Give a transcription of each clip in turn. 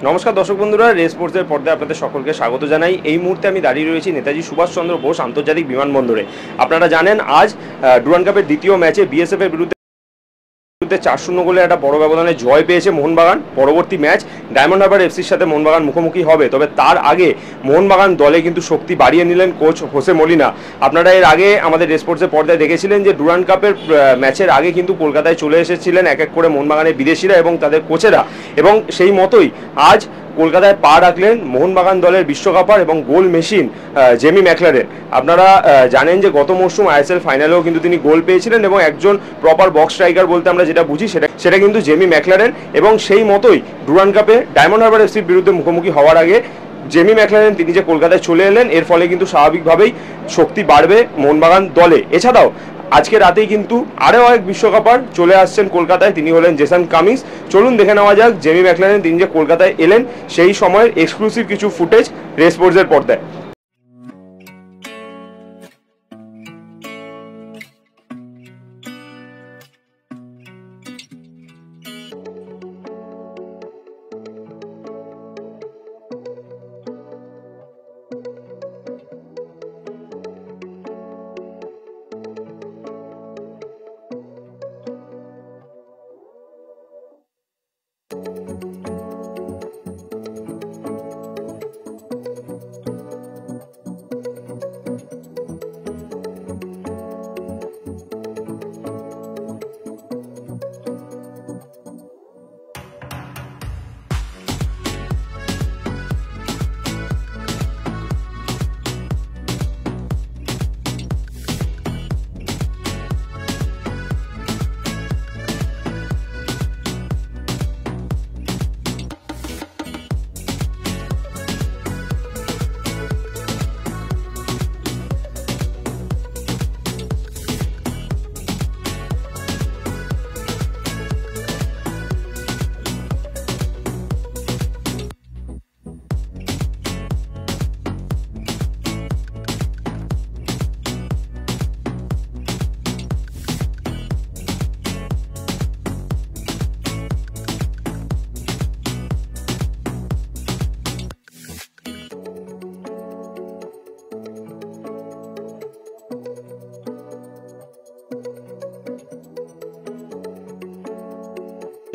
নমস্কার দর্শক বন্ধুরা, রেস স্পোর্টসের পর্দায় আপনাদের সকলকে স্বাগত জানাই। এই মুহূর্তে আমি দাঁড়িয়ে রয়েছি নেতাজি সুভাষচন্দ্র বোস আন্তর্জাতিক বিমানবন্দরে। আপনারা জানেন আজ ডুরান্ড কাপের দ্বিতীয় ম্যাচে বিএসএফ এর বিরুদ্ধে 4-0 গোলে একটা বড় ব্যবধানে জয় পেয়েছে মোহনবাগান। পরবর্তী ম্যাচ ডায়মন্ড হারবার এফসির সাথে মোহনবাগান মুখোমুখি হবে। তবে তার আগে মোহনবাগান দলে কিন্তু শক্তি বাড়িয়ে নিলেন কোচ হোসে মলিনা। আপনারা এর আগে আমাদের রেস স্পোর্টসের পর্দায় দেখেছিলেন যে ডুরান্ড কাপের ম্যাচের আগে কিন্তু কলকাতায় চলে এসেছিলেন এক এক করে মোহনবাগানের বিদেশিরা এবং তাদের কোচেরা, এবং সেই মতোই আজ কলকাতায় পা রাখলেন মোহনবাগান দলের বিশ্বকাপার এবং গোল মেশিন জেমি ম্যাকলারেন। আপনারা জানেন যে গত মরশুম আইএসএল ফাইনালেও কিন্তু তিনি গোল পেয়েছিলেন এবং একজন প্রপার বক্স স্ট্রাইকার বলতে আমরা যেটা বুঝি সেটা কিন্তু জেমি ম্যাকলারেন। এবং সেই মতোই ডুরান্ড কাপে ডায়মন্ড হারবার এফসির বিরুদ্ধে মুখোমুখি হওয়ার আগে জেমি ম্যাকলারেন তিনি যে কলকাতায় চলে এলেন, এর ফলে কিন্তু স্বাভাবিকভাবেই শক্তি বাড়বে মোহনবাগান দলে। এছাড়াও আজকে রাতেই কিন্তু আরও এক বিশ্বকাপার চলে আসছেন কলকাতায়, তিনি হলেন জেসন কামিন্স। চলুন দেখে নেওয়া যাক জেমি ম্যাকলারেন তিনি যে কলকাতায় এলেন সেই সময়ের এক্সক্লুসিভ কিছু ফুটেজ রেস স্পোর্টসের পর্দায়।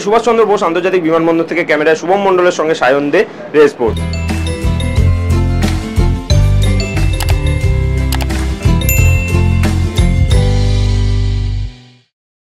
সুভাষচন্দ্র বোস আন্তর্জাতিক বিমানবন্দর থেকে ক্যামেরায় শুভম মণ্ডলের সঙ্গে সায়ন দে, রেস স্পোর্টস।